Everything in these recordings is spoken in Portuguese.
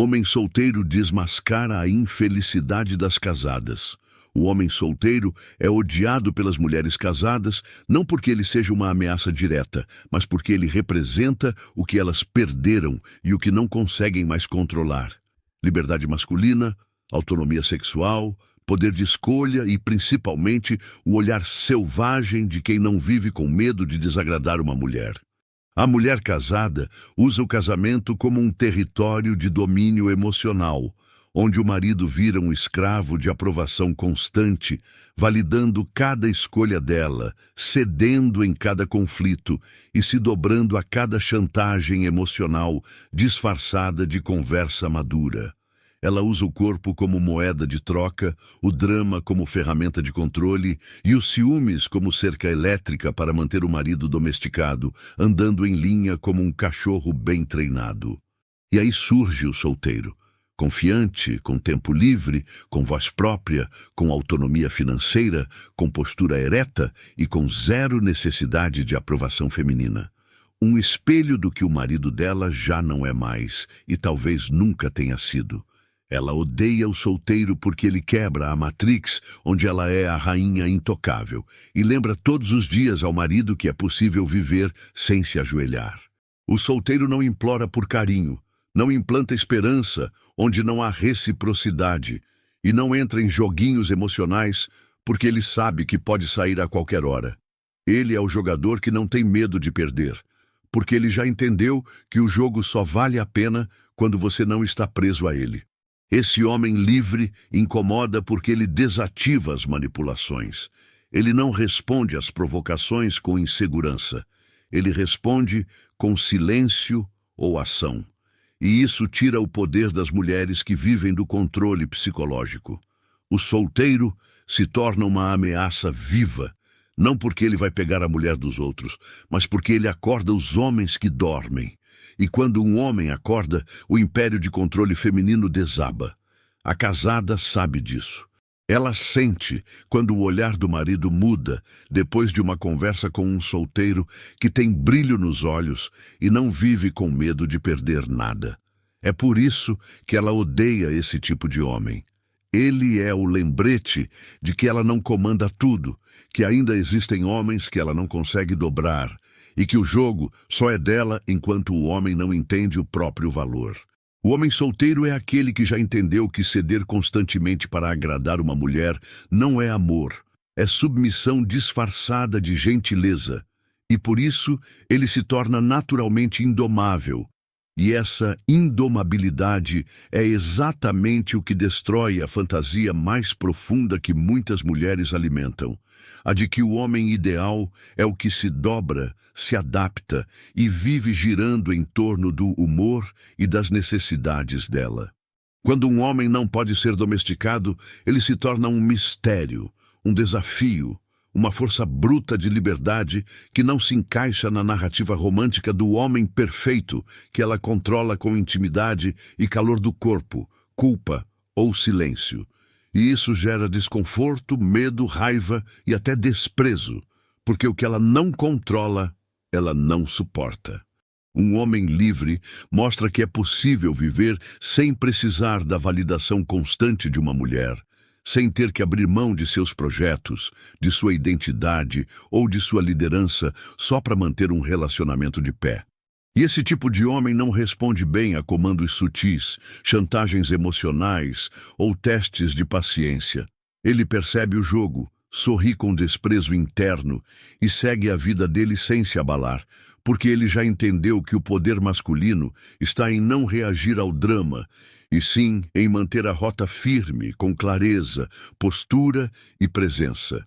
Homem solteiro desmascara a infelicidade das casadas. O homem solteiro é odiado pelas mulheres casadas, não porque ele seja uma ameaça direta, mas porque ele representa o que elas perderam e o que não conseguem mais controlar. Liberdade masculina, autonomia sexual, poder de escolha e, principalmente, o olhar selvagem de quem não vive com medo de desagradar uma mulher. A mulher casada usa o casamento como um território de domínio emocional, onde o marido vira um escravo de aprovação constante, validando cada escolha dela, cedendo em cada conflito e se dobrando a cada chantagem emocional disfarçada de conversa madura. Ela usa o corpo como moeda de troca, o drama como ferramenta de controle e os ciúmes como cerca elétrica para manter o marido domesticado, andando em linha como um cachorro bem treinado. E aí surge o solteiro, confiante, com tempo livre, com voz própria, com autonomia financeira, com postura ereta e com zero necessidade de aprovação feminina. Um espelho do que o marido dela já não é mais e talvez nunca tenha sido. Ela odeia o solteiro porque ele quebra a Matrix, onde ela é a rainha intocável, e lembra todos os dias ao marido que é possível viver sem se ajoelhar. O solteiro não implora por carinho, não implanta esperança onde não há reciprocidade, e não entra em joguinhos emocionais porque ele sabe que pode sair a qualquer hora. Ele é o jogador que não tem medo de perder, porque ele já entendeu que o jogo só vale a pena quando você não está preso a ele. Esse homem livre incomoda porque ele desativa as manipulações. Ele não responde às provocações com insegurança. Ele responde com silêncio ou ação. E isso tira o poder das mulheres que vivem do controle psicológico. O solteiro se torna uma ameaça viva, não porque ele vai pegar a mulher dos outros, mas porque ele acorda os homens que dormem. E quando um homem acorda, o império de controle feminino desaba. A casada sabe disso. Ela sente quando o olhar do marido muda depois de uma conversa com um solteiro que tem brilho nos olhos e não vive com medo de perder nada. É por isso que ela odeia esse tipo de homem. Ele é o lembrete de que ela não comanda tudo, que ainda existem homens que ela não consegue dobrar, e que o jogo só é dela enquanto o homem não entende o próprio valor. O homem solteiro é aquele que já entendeu que ceder constantemente para agradar uma mulher não é amor, é submissão disfarçada de gentileza, e por isso ele se torna naturalmente indomável. E essa indomabilidade é exatamente o que destrói a fantasia mais profunda que muitas mulheres alimentam, a de que o homem ideal é o que se dobra, se adapta e vive girando em torno do humor e das necessidades dela. Quando um homem não pode ser domesticado, ele se torna um mistério, um desafio, uma força bruta de liberdade que não se encaixa na narrativa romântica do homem perfeito que ela controla com intimidade e calor do corpo, culpa ou silêncio. E isso gera desconforto, medo, raiva e até desprezo, porque o que ela não controla, ela não suporta. Um homem livre mostra que é possível viver sem precisar da validação constante de uma mulher, sem ter que abrir mão de seus projetos, de sua identidade ou de sua liderança só para manter um relacionamento de pé. E esse tipo de homem não responde bem a comandos sutis, chantagens emocionais ou testes de paciência. Ele percebe o jogo, sorri com desprezo interno e segue a vida dele sem se abalar, porque ele já entendeu que o poder masculino está em não reagir ao drama, e sim em manter a rota firme, com clareza, postura e presença.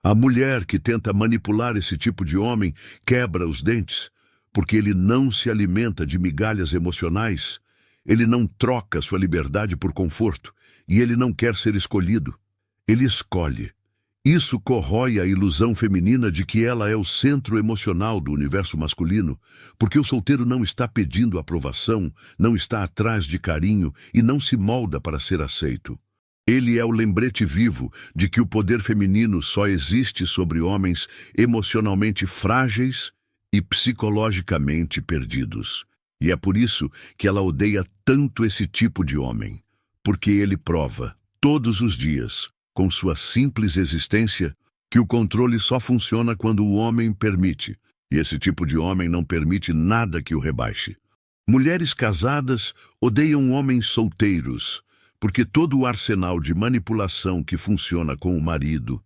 A mulher que tenta manipular esse tipo de homem quebra os dentes, porque ele não se alimenta de migalhas emocionais, ele não troca sua liberdade por conforto, e ele não quer ser escolhido. Ele escolhe. Isso corrói a ilusão feminina de que ela é o centro emocional do universo masculino, porque o solteiro não está pedindo aprovação, não está atrás de carinho e não se molda para ser aceito. Ele é o lembrete vivo de que o poder feminino só existe sobre homens emocionalmente frágeis e psicologicamente perdidos. E é por isso que ela odeia tanto esse tipo de homem, porque ele prova, todos os dias, com sua simples existência, que o controle só funciona quando o homem permite, e esse tipo de homem não permite nada que o rebaixe. Mulheres casadas odeiam homens solteiros, porque todo o arsenal de manipulação que funciona com o marido,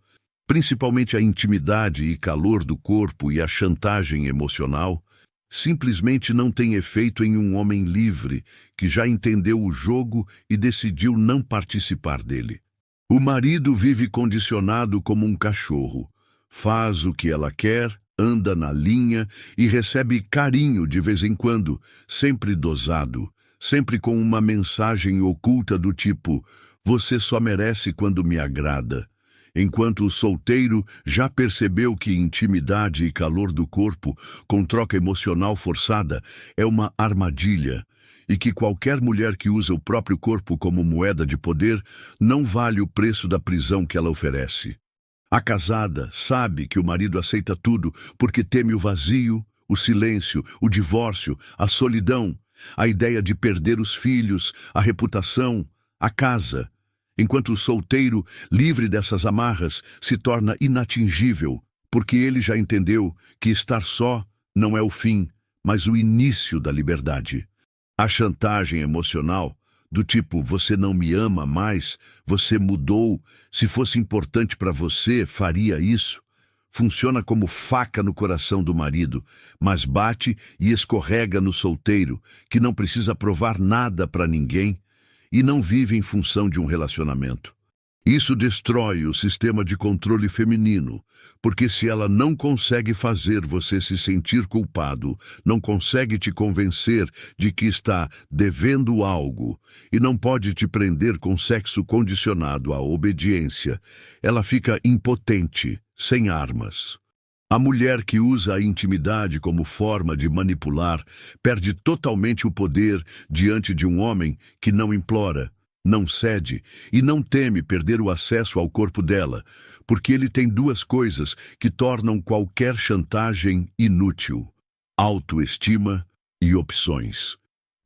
principalmente a intimidade e calor do corpo e a chantagem emocional, simplesmente não tem efeito em um homem livre que já entendeu o jogo e decidiu não participar dele. O marido vive condicionado como um cachorro, faz o que ela quer, anda na linha e recebe carinho de vez em quando, sempre dosado, sempre com uma mensagem oculta do tipo: "Você só merece quando me agrada." Enquanto o solteiro já percebeu que intimidade e calor do corpo, com troca emocional forçada, é uma armadilha, e que qualquer mulher que usa o próprio corpo como moeda de poder não vale o preço da prisão que ela oferece. A casada sabe que o marido aceita tudo porque teme o vazio, o silêncio, o divórcio, a solidão, a ideia de perder os filhos, a reputação, a casa. Enquanto o solteiro, livre dessas amarras, se torna inatingível, porque ele já entendeu que estar só não é o fim, mas o início da liberdade. A chantagem emocional, do tipo: "Você não me ama mais, você mudou, se fosse importante para você, faria isso", funciona como faca no coração do marido, mas bate e escorrega no solteiro, que não precisa provar nada para ninguém e não vive em função de um relacionamento. Isso destrói o sistema de controle feminino, porque se ela não consegue fazer você se sentir culpado, não consegue te convencer de que está devendo algo e não pode te prender com sexo condicionado à obediência, ela fica impotente, sem armas. A mulher que usa a intimidade como forma de manipular perde totalmente o poder diante de um homem que não implora, não cede e não teme perder o acesso ao corpo dela, porque ele tem duas coisas que tornam qualquer chantagem inútil: autoestima e opções.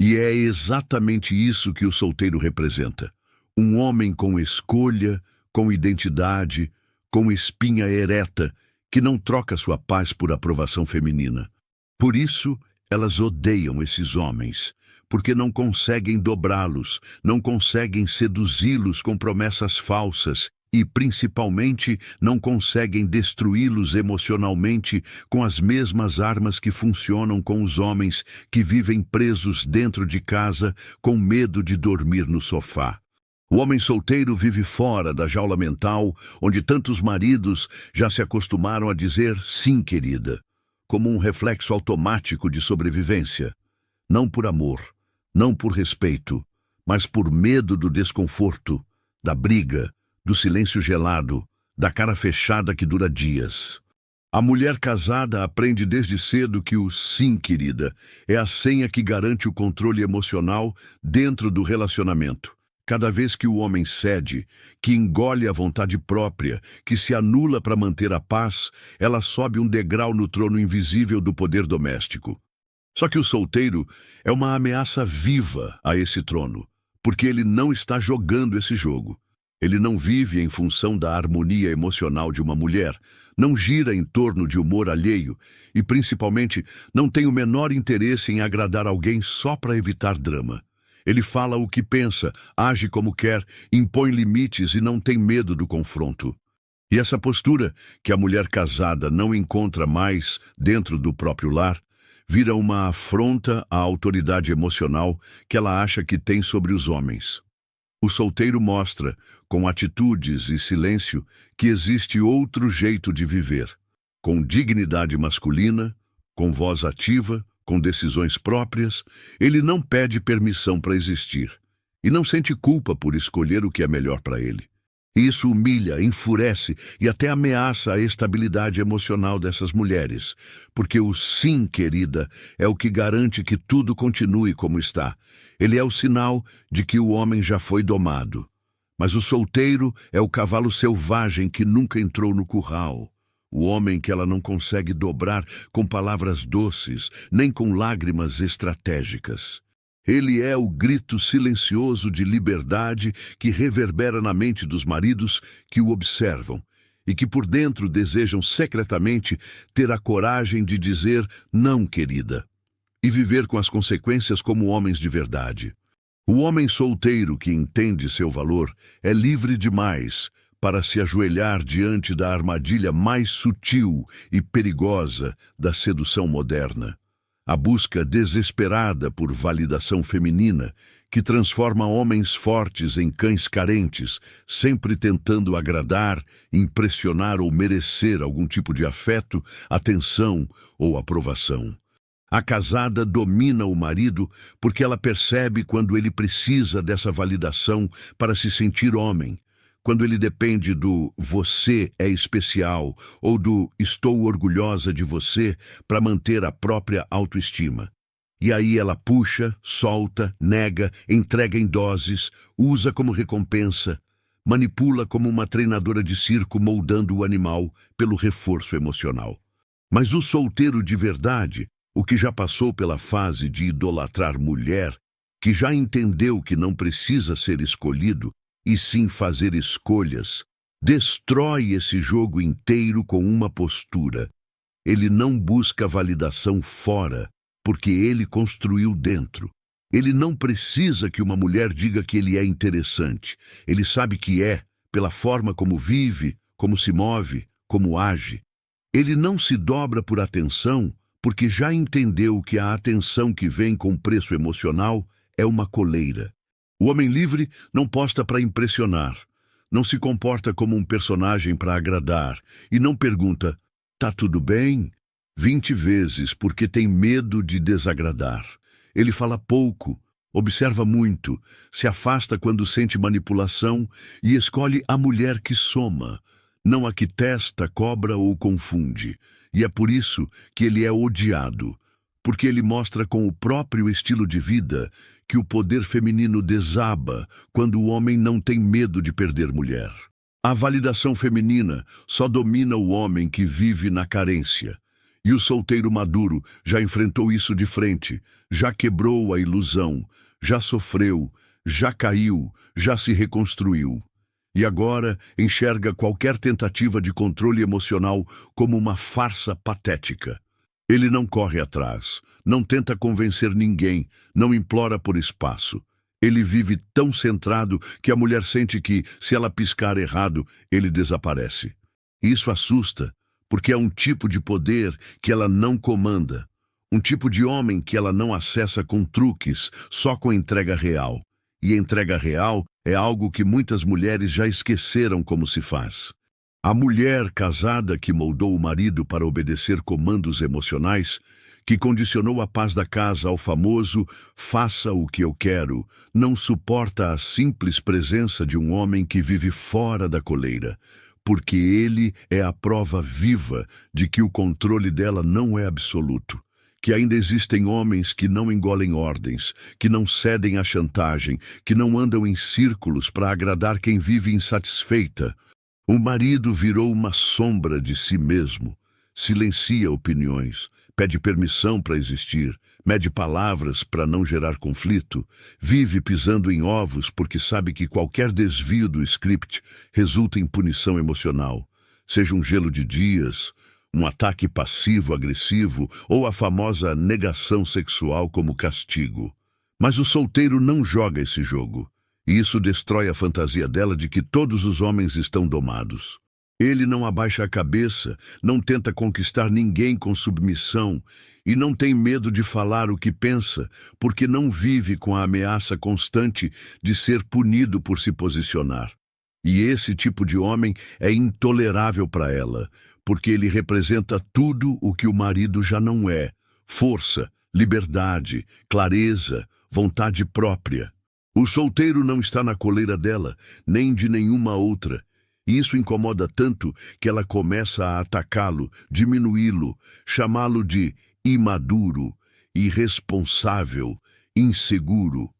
E é exatamente isso que o solteiro representa. Um homem com escolha, com identidade, com espinha ereta, que não troca sua paz por aprovação feminina. Por isso, elas odeiam esses homens, porque não conseguem dobrá-los, não conseguem seduzi-los com promessas falsas e, principalmente, não conseguem destruí-los emocionalmente com as mesmas armas que funcionam com os homens que vivem presos dentro de casa com medo de dormir no sofá. O homem solteiro vive fora da jaula mental, onde tantos maridos já se acostumaram a dizer "sim, querida", como um reflexo automático de sobrevivência. Não por amor, não por respeito, mas por medo do desconforto, da briga, do silêncio gelado, da cara fechada que dura dias. A mulher casada aprende desde cedo que o "sim, querida" é a senha que garante o controle emocional dentro do relacionamento. Cada vez que o homem cede, que engole a vontade própria, que se anula para manter a paz, ela sobe um degrau no trono invisível do poder doméstico. Só que o solteiro é uma ameaça viva a esse trono, porque ele não está jogando esse jogo. Ele não vive em função da harmonia emocional de uma mulher, não gira em torno de humor alheio e, principalmente, não tem o menor interesse em agradar alguém só para evitar drama. Ele fala o que pensa, age como quer, impõe limites e não tem medo do confronto. E essa postura, que a mulher casada não encontra mais dentro do próprio lar, vira uma afronta à autoridade emocional que ela acha que tem sobre os homens. O solteiro mostra, com atitudes e silêncio, que existe outro jeito de viver, com dignidade masculina, com voz ativa, com decisões próprias. Ele não pede permissão para existir e não sente culpa por escolher o que é melhor para ele. Isso humilha, enfurece e até ameaça a estabilidade emocional dessas mulheres, porque o "sim, querida" é o que garante que tudo continue como está. Ele é o sinal de que o homem já foi domado. Mas o solteiro é o cavalo selvagem que nunca entrou no curral. o homem que ela não consegue dobrar com palavras doces, nem com lágrimas estratégicas. Ele é o grito silencioso de liberdade que reverbera na mente dos maridos que o observam e que por dentro desejam secretamente ter a coragem de dizer não, querida, e viver com as consequências como homens de verdade. O homem solteiro que entende seu valor é livre demais para se ajoelhar diante da armadilha mais sutil e perigosa da sedução moderna. A busca desesperada por validação feminina, que transforma homens fortes em cães carentes, sempre tentando agradar, impressionar ou merecer algum tipo de afeto, atenção ou aprovação. A casada domina o marido porque ela percebe quando ele precisa dessa validação para se sentir homem, quando ele depende do "você é especial" ou do "estou orgulhosa de você" para manter a própria autoestima. E aí ela puxa, solta, nega, entrega em doses, usa como recompensa, manipula como uma treinadora de circo moldando o animal pelo reforço emocional. Mas o solteiro de verdade, o que já passou pela fase de idolatrar mulher, que já entendeu que não precisa ser escolhido, e sim fazer escolhas, destrói esse jogo inteiro com uma postura. Ele não busca validação fora, porque ele construiu dentro. Ele não precisa que uma mulher diga que ele é interessante. Ele sabe que é, pela forma como vive, como se move, como age. Ele não se dobra por atenção, porque já entendeu que a atenção que vem com preço emocional é uma coleira. O homem livre não posta para impressionar, não se comporta como um personagem para agradar e não pergunta, "Tá tudo bem?" 20 vezes porque tem medo de desagradar. Ele fala pouco, observa muito, se afasta quando sente manipulação e escolhe a mulher que soma, não a que testa, cobra ou confunde. E é por isso que ele é odiado, porque ele mostra com o próprio estilo de vida que o poder feminino desaba quando o homem não tem medo de perder mulher. A validação feminina só domina o homem que vive na carência. E o solteiro maduro já enfrentou isso de frente, já quebrou a ilusão, já sofreu, já caiu, já se reconstruiu. E agora enxerga qualquer tentativa de controle emocional como uma farsa patética. Ele não corre atrás, não tenta convencer ninguém, não implora por espaço. Ele vive tão centrado que a mulher sente que, se ela piscar errado, ele desaparece. Isso assusta, porque é um tipo de poder que ela não comanda, um tipo de homem que ela não acessa com truques, só com entrega real. E entrega real é algo que muitas mulheres já esqueceram como se faz. A mulher casada que moldou o marido para obedecer comandos emocionais, que condicionou a paz da casa ao famoso "faça o que eu quero", não suporta a simples presença de um homem que vive fora da coleira, porque ele é a prova viva de que o controle dela não é absoluto, que ainda existem homens que não engolem ordens, que não cedem à chantagem, que não andam em círculos para agradar quem vive insatisfeita. O marido virou uma sombra de si mesmo, silencia opiniões, pede permissão para existir, mede palavras para não gerar conflito, vive pisando em ovos porque sabe que qualquer desvio do script resulta em punição emocional, seja um gelo de dias, um ataque passivo-agressivo ou a famosa negação sexual como castigo. Mas o solteiro não joga esse jogo. E isso destrói a fantasia dela de que todos os homens estão domados. Ele não abaixa a cabeça, não tenta conquistar ninguém com submissão e não tem medo de falar o que pensa, porque não vive com a ameaça constante de ser punido por se posicionar. E esse tipo de homem é intolerável para ela, porque ele representa tudo o que o marido já não é: força, liberdade, clareza, vontade própria. O solteiro não está na coleira dela, nem de nenhuma outra. E isso incomoda tanto que ela começa a atacá-lo, diminuí-lo, chamá-lo de imaduro, irresponsável, inseguro.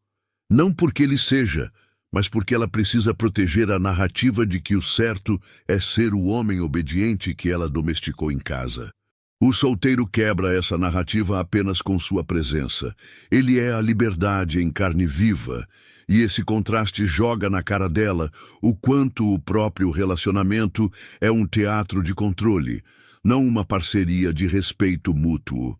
Não porque ele seja, mas porque ela precisa proteger a narrativa de que o certo é ser o homem obediente que ela domesticou em casa. O solteiro quebra essa narrativa apenas com sua presença. Ele é a liberdade em carne viva, e esse contraste joga na cara dela o quanto o próprio relacionamento é um teatro de controle, não uma parceria de respeito mútuo.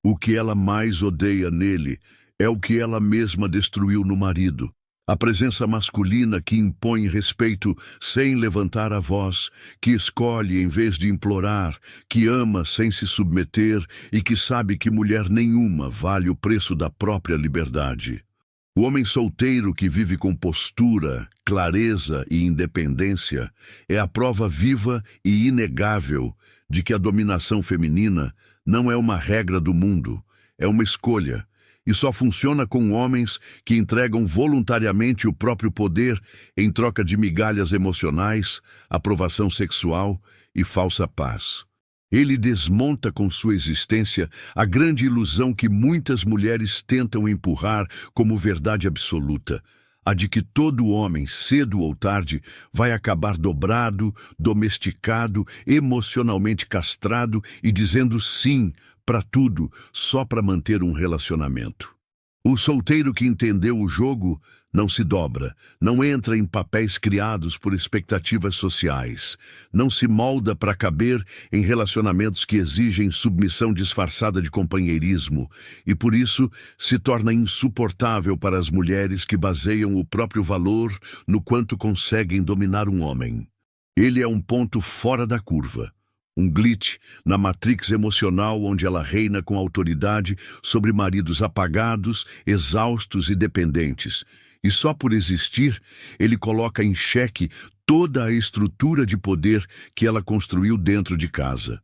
O que ela mais odeia nele é o que ela mesma destruiu no marido. A presença masculina que impõe respeito sem levantar a voz, que escolhe em vez de implorar, que ama sem se submeter e que sabe que mulher nenhuma vale o preço da própria liberdade. O homem solteiro que vive com postura, clareza e independência é a prova viva e inegável de que a dominação feminina não é uma regra do mundo, é uma escolha. E só funciona com homens que entregam voluntariamente o próprio poder em troca de migalhas emocionais, aprovação sexual e falsa paz. Ele desmonta com sua existência a grande ilusão que muitas mulheres tentam empurrar como verdade absoluta, a de que todo homem, cedo ou tarde, vai acabar dobrado, domesticado, emocionalmente castrado e dizendo sim para tudo, só para manter um relacionamento. O solteiro que entendeu o jogo não se dobra, não entra em papéis criados por expectativas sociais, não se molda para caber em relacionamentos que exigem submissão disfarçada de companheirismo e, por isso, se torna insuportável para as mulheres que baseiam o próprio valor no quanto conseguem dominar um homem. Ele é um ponto fora da curva. Um glitch na matrix emocional onde ela reina com autoridade sobre maridos apagados, exaustos e dependentes. E só por existir, ele coloca em xeque toda a estrutura de poder que ela construiu dentro de casa.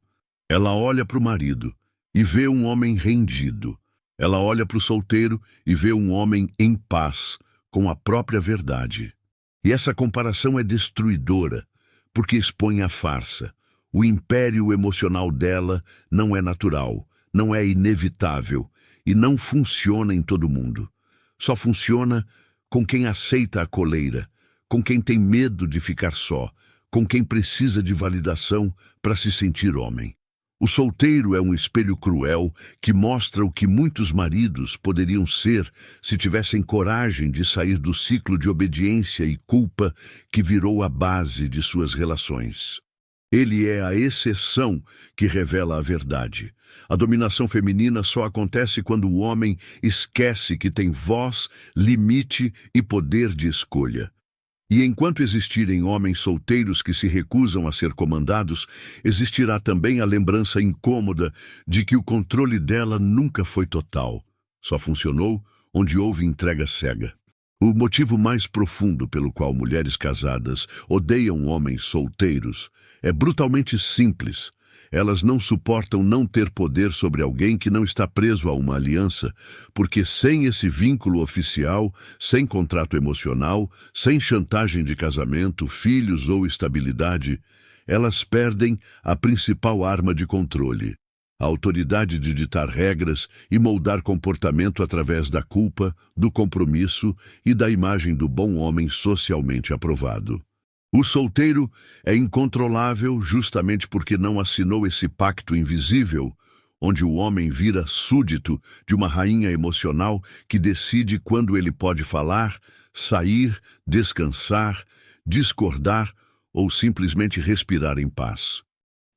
Ela olha para o marido e vê um homem rendido. Ela olha para o solteiro e vê um homem em paz, com a própria verdade. E essa comparação é destruidora, porque expõe a farsa. O império emocional dela não é natural, não é inevitável e não funciona em todo mundo. Só funciona com quem aceita a coleira, com quem tem medo de ficar só, com quem precisa de validação para se sentir homem. O solteiro é um espelho cruel que mostra o que muitos maridos poderiam ser se tivessem coragem de sair do ciclo de obediência e culpa que virou a base de suas relações. Ele é a exceção que revela a verdade. A dominação feminina só acontece quando o homem esquece que tem voz, limite e poder de escolha. E enquanto existirem homens solteiros que se recusam a ser comandados, existirá também a lembrança incômoda de que o controle dela nunca foi total. Só funcionou onde houve entrega cega. O motivo mais profundo pelo qual mulheres casadas odeiam homens solteiros é brutalmente simples. Elas não suportam não ter poder sobre alguém que não está preso a uma aliança, porque sem esse vínculo oficial, sem contrato emocional, sem chantagem de casamento, filhos ou estabilidade, elas perdem a principal arma de controle. A autoridade de ditar regras e moldar comportamento através da culpa, do compromisso e da imagem do bom homem socialmente aprovado. O solteiro é incontrolável justamente porque não assinou esse pacto invisível, onde o homem vira súdito de uma rainha emocional que decide quando ele pode falar, sair, descansar, discordar ou simplesmente respirar em paz.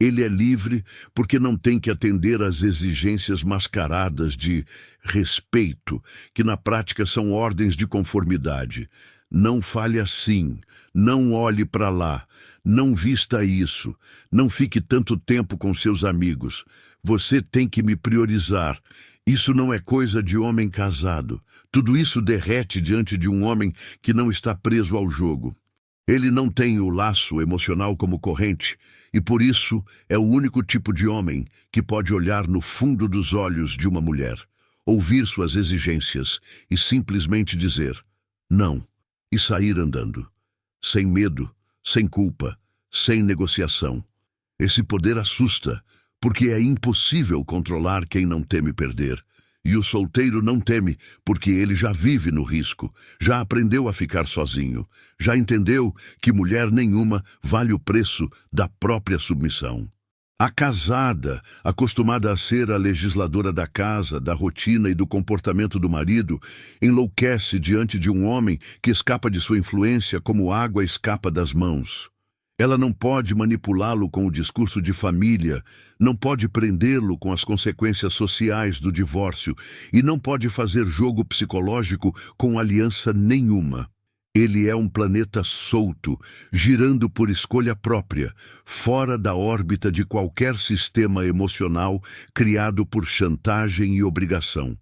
Ele é livre porque não tem que atender às exigências mascaradas de respeito, que na prática são ordens de conformidade. Não fale assim, não olhe para lá, não vista isso, não fique tanto tempo com seus amigos. Você tem que me priorizar. Isso não é coisa de homem casado. Tudo isso derrete diante de um homem que não está preso ao jogo. Ele não tem o laço emocional como corrente, e por isso é o único tipo de homem que pode olhar no fundo dos olhos de uma mulher, ouvir suas exigências e simplesmente dizer não e sair andando, sem medo, sem culpa, sem negociação. Esse poder assusta, porque é impossível controlar quem não teme perder, E o solteiro não teme, porque ele já vive no risco, já aprendeu a ficar sozinho, já entendeu que mulher nenhuma vale o preço da própria submissão. A casada, acostumada a ser a legisladora da casa, da rotina e do comportamento do marido, enlouquece diante de um homem que escapa de sua influência como água escapa das mãos. Ela não pode manipulá-lo com o discurso de família, não pode prendê-lo com as consequências sociais do divórcio e não pode fazer jogo psicológico com aliança nenhuma. Ele é um planeta solto, girando por escolha própria, fora da órbita de qualquer sistema emocional criado por chantagem e obrigação.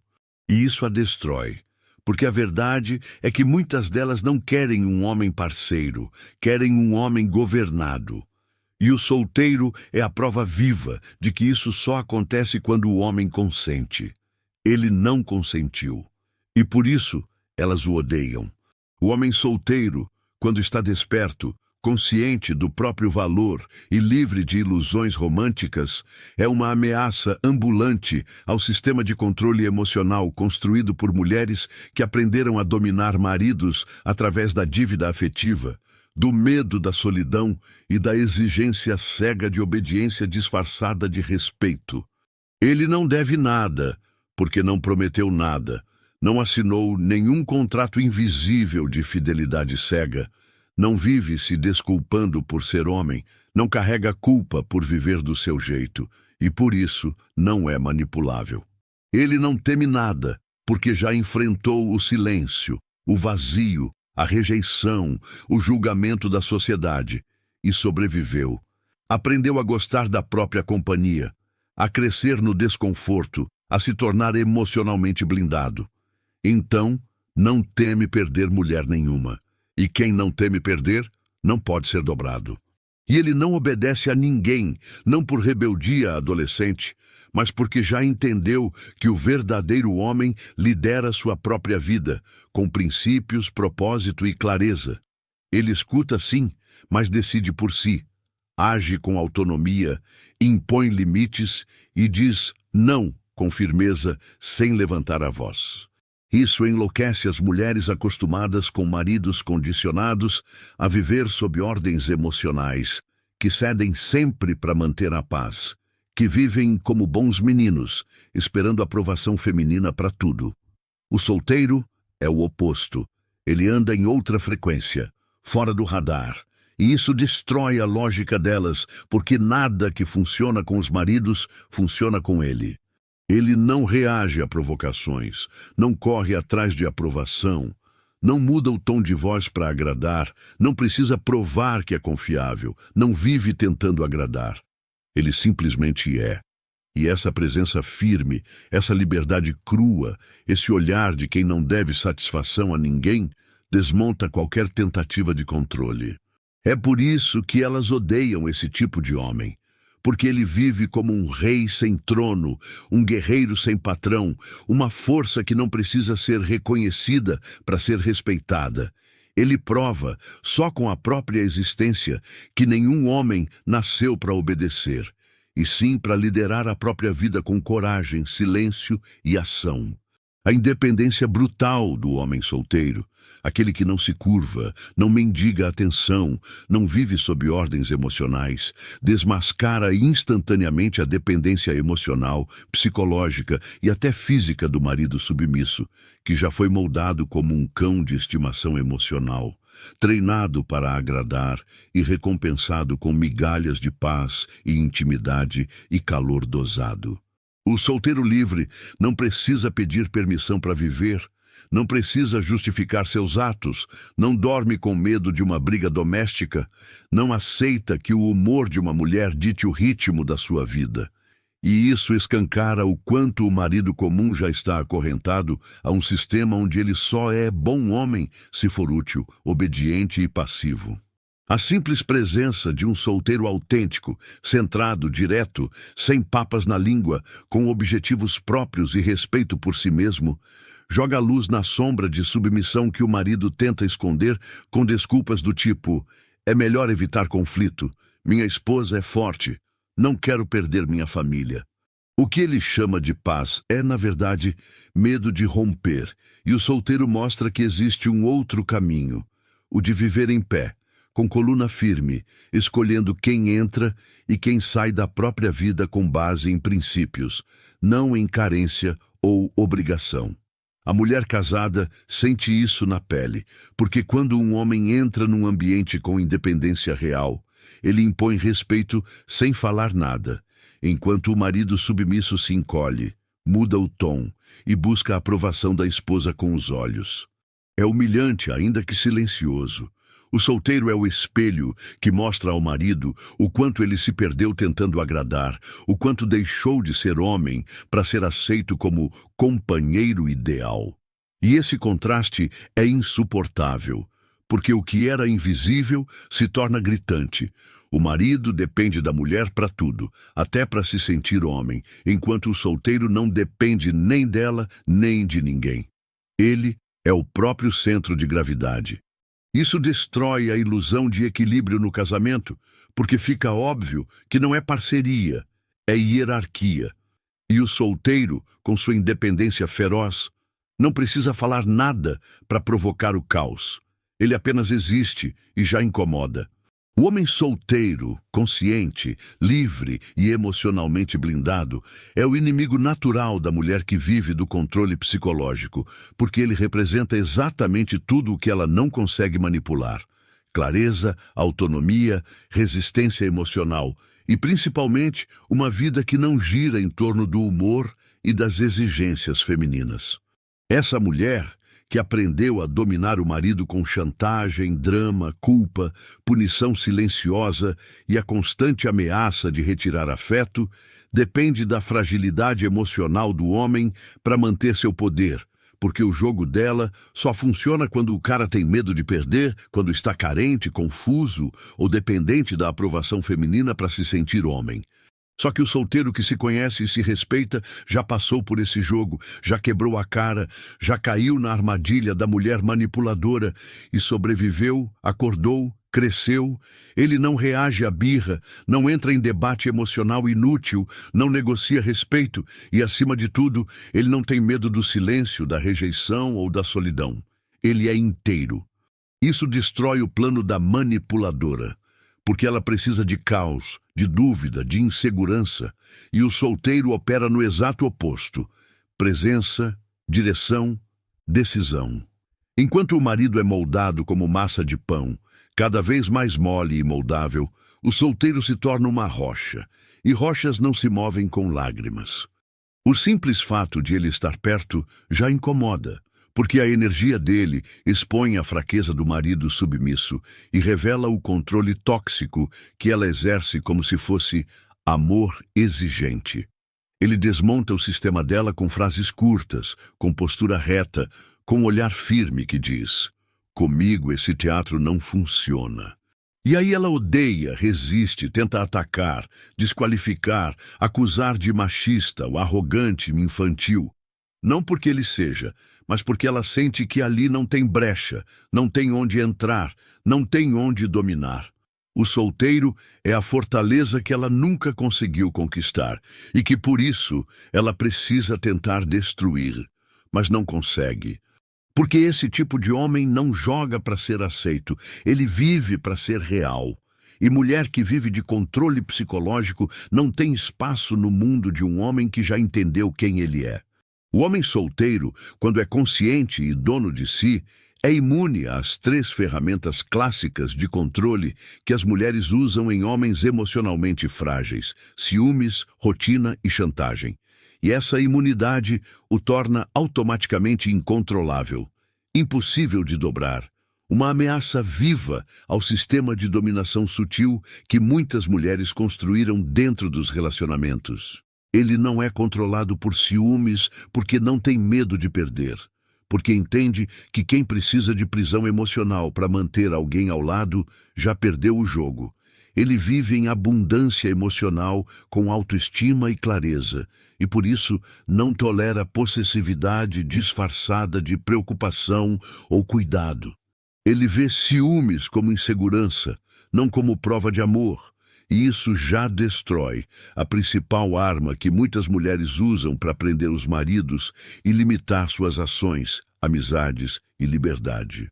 E isso a destrói, porque a verdade é que muitas delas não querem um homem parceiro, querem um homem governado. E o solteiro é a prova viva de que isso só acontece quando o homem consente. Ele não consentiu, e por isso elas o odeiam. O homem solteiro, quando está desperto, consciente do próprio valor e livre de ilusões românticas, é uma ameaça ambulante ao sistema de controle emocional construído por mulheres que aprenderam a dominar maridos através da dívida afetiva, do medo da solidão e da exigência cega de obediência disfarçada de respeito. Ele não deve nada, porque não prometeu nada. Não assinou nenhum contrato invisível de fidelidade cega, não vive se desculpando por ser homem, não carrega culpa por viver do seu jeito, e por isso não é manipulável. Ele não teme nada, porque já enfrentou o silêncio, o vazio, a rejeição, o julgamento da sociedade, e sobreviveu. Aprendeu a gostar da própria companhia, a crescer no desconforto, a se tornar emocionalmente blindado. Então, não teme perder mulher nenhuma. E quem não teme perder, não pode ser dobrado. E ele não obedece a ninguém, não por rebeldia adolescente, mas porque já entendeu que o verdadeiro homem lidera sua própria vida, com princípios, propósito e clareza. Ele escuta sim, mas decide por si. Age com autonomia, impõe limites e diz não com firmeza, sem levantar a voz. Isso enlouquece as mulheres acostumadas com maridos condicionados a viver sob ordens emocionais, que cedem sempre para manter a paz, que vivem como bons meninos, esperando aprovação feminina para tudo. O solteiro é o oposto. Ele anda em outra frequência, fora do radar, e isso destrói a lógica delas, porque nada que funciona com os maridos funciona com ele. Ele não reage a provocações, não corre atrás de aprovação, não muda o tom de voz para agradar, não precisa provar que é confiável, não vive tentando agradar. Ele simplesmente é. E essa presença firme, essa liberdade crua, esse olhar de quem não deve satisfação a ninguém, desmonta qualquer tentativa de controle. É por isso que elas odeiam esse tipo de homem. Porque ele vive como um rei sem trono, um guerreiro sem patrão, uma força que não precisa ser reconhecida para ser respeitada. Ele prova, só com a própria existência, que nenhum homem nasceu para obedecer, e sim para liderar a própria vida com coragem, silêncio e ação. A independência brutal do homem solteiro, aquele que não se curva, não mendiga atenção, não vive sob ordens emocionais, desmascara instantaneamente a dependência emocional, psicológica e até física do marido submisso, que já foi moldado como um cão de estimação emocional, treinado para agradar e recompensado com migalhas de paz e intimidade e calor dosado. O solteiro livre não precisa pedir permissão para viver, não precisa justificar seus atos, não dorme com medo de uma briga doméstica, não aceita que o humor de uma mulher dite o ritmo da sua vida. E isso escancara o quanto o marido comum já está acorrentado a um sistema onde ele só é bom homem se for útil, obediente e passivo. A simples presença de um solteiro autêntico, centrado, direto, sem papas na língua, com objetivos próprios e respeito por si mesmo, joga luz na sombra de submissão que o marido tenta esconder com desculpas do tipo: é melhor evitar conflito, minha esposa é forte, não quero perder minha família. O que ele chama de paz é, na verdade, medo de romper, e o solteiro mostra que existe um outro caminho, o de viver em pé, com coluna firme, escolhendo quem entra e quem sai da própria vida com base em princípios, não em carência ou obrigação. A mulher casada sente isso na pele, porque quando um homem entra num ambiente com independência real, ele impõe respeito sem falar nada, enquanto o marido submisso se encolhe, muda o tom e busca a aprovação da esposa com os olhos. É humilhante, ainda que silencioso. O solteiro é o espelho que mostra ao marido o quanto ele se perdeu tentando agradar, o quanto deixou de ser homem para ser aceito como companheiro ideal. E esse contraste é insuportável, porque o que era invisível se torna gritante. O marido depende da mulher para tudo, até para se sentir homem, enquanto o solteiro não depende nem dela, nem de ninguém. Ele é o próprio centro de gravidade. Isso destrói a ilusão de equilíbrio no casamento, porque fica óbvio que não é parceria, é hierarquia. E o solteiro, com sua independência feroz, não precisa falar nada para provocar o caos. Ele apenas existe e já incomoda. O homem solteiro, consciente, livre e emocionalmente blindado é o inimigo natural da mulher que vive do controle psicológico, porque ele representa exatamente tudo o que ela não consegue manipular: clareza, autonomia, resistência emocional e, principalmente, uma vida que não gira em torno do humor e das exigências femininas. Essa mulher que aprendeu a dominar o marido com chantagem, drama, culpa, punição silenciosa e a constante ameaça de retirar afeto, depende da fragilidade emocional do homem para manter seu poder, porque o jogo dela só funciona quando o cara tem medo de perder, quando está carente, confuso ou dependente da aprovação feminina para se sentir homem. Só que o solteiro que se conhece e se respeita já passou por esse jogo, já quebrou a cara, já caiu na armadilha da mulher manipuladora e sobreviveu, acordou, cresceu. Ele não reage à birra, não entra em debate emocional inútil, não negocia respeito e, acima de tudo, ele não tem medo do silêncio, da rejeição ou da solidão. Ele é inteiro. Isso destrói o plano da manipuladora, porque ela precisa de caos, de dúvida, de insegurança, e o solteiro opera no exato oposto: presença, direção, decisão. Enquanto o marido é moldado como massa de pão, cada vez mais mole e moldável, o solteiro se torna uma rocha, e rochas não se movem com lágrimas. O simples fato de ele estar perto já incomoda, porque a energia dele expõe a fraqueza do marido submisso e revela o controle tóxico que ela exerce como se fosse amor exigente. Ele desmonta o sistema dela com frases curtas, com postura reta, com um olhar firme que diz: "Comigo esse teatro não funciona." E aí ela odeia, resiste, tenta atacar, desqualificar, acusar de machista ou arrogante, infantil. Não porque ele seja, mas porque ela sente que ali não tem brecha, não tem onde entrar, não tem onde dominar. O solteiro é a fortaleza que ela nunca conseguiu conquistar e que, por isso, ela precisa tentar destruir, mas não consegue. Porque esse tipo de homem não joga para ser aceito, ele vive para ser real. E mulher que vive de controle psicológico não tem espaço no mundo de um homem que já entendeu quem ele é. O homem solteiro, quando é consciente e dono de si, é imune às 3 ferramentas clássicas de controle que as mulheres usam em homens emocionalmente frágeis: ciúmes, rotina e chantagem. E essa imunidade o torna automaticamente incontrolável, impossível de dobrar, uma ameaça viva ao sistema de dominação sutil que muitas mulheres construíram dentro dos relacionamentos. Ele não é controlado por ciúmes porque não tem medo de perder, porque entende que quem precisa de prisão emocional para manter alguém ao lado já perdeu o jogo. Ele vive em abundância emocional, com autoestima e clareza, e por isso não tolera possessividade disfarçada de preocupação ou cuidado. Ele vê ciúmes como insegurança, não como prova de amor, e isso já destrói a principal arma que muitas mulheres usam para prender os maridos e limitar suas ações, amizades e liberdade.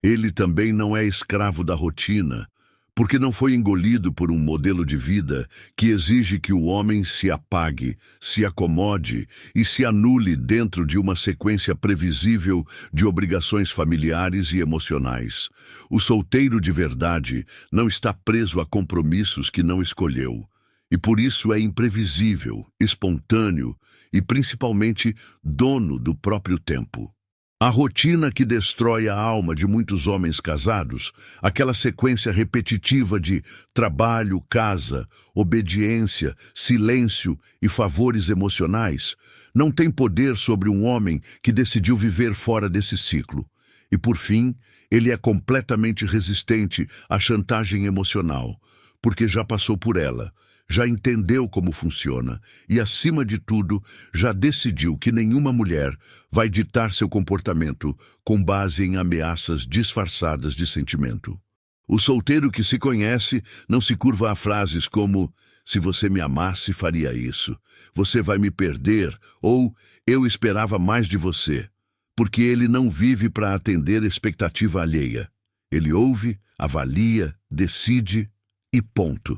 Ele também não é escravo da rotina, porque não foi engolido por um modelo de vida que exige que o homem se apague, se acomode e se anule dentro de uma sequência previsível de obrigações familiares e emocionais. O solteiro de verdade não está preso a compromissos que não escolheu, e por isso é imprevisível, espontâneo e principalmente dono do próprio tempo. A rotina que destrói a alma de muitos homens casados, aquela sequência repetitiva de trabalho, casa, obediência, silêncio e favores emocionais, não tem poder sobre um homem que decidiu viver fora desse ciclo. E, por fim, ele é completamente resistente à chantagem emocional, porque já passou por ela, já entendeu como funciona e, acima de tudo, já decidiu que nenhuma mulher vai ditar seu comportamento com base em ameaças disfarçadas de sentimento. O solteiro que se conhece não se curva a frases como "se você me amasse, faria isso", "você vai me perder" ou "eu esperava mais de você", porque ele não vive para atender expectativa alheia. Ele ouve, avalia, decide e ponto.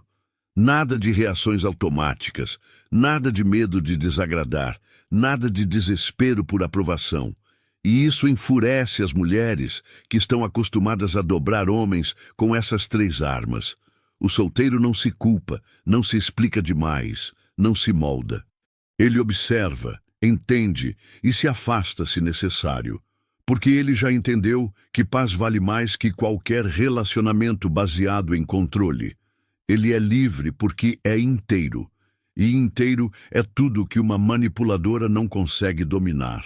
Nada de reações automáticas, nada de medo de desagradar, nada de desespero por aprovação. E isso enfurece as mulheres que estão acostumadas a dobrar homens com essas três armas. O solteiro não se culpa, não se explica demais, não se molda. Ele observa, entende e se afasta se necessário, porque ele já entendeu que paz vale mais que qualquer relacionamento baseado em controle. Ele é livre porque é inteiro, e inteiro é tudo que uma manipuladora não consegue dominar.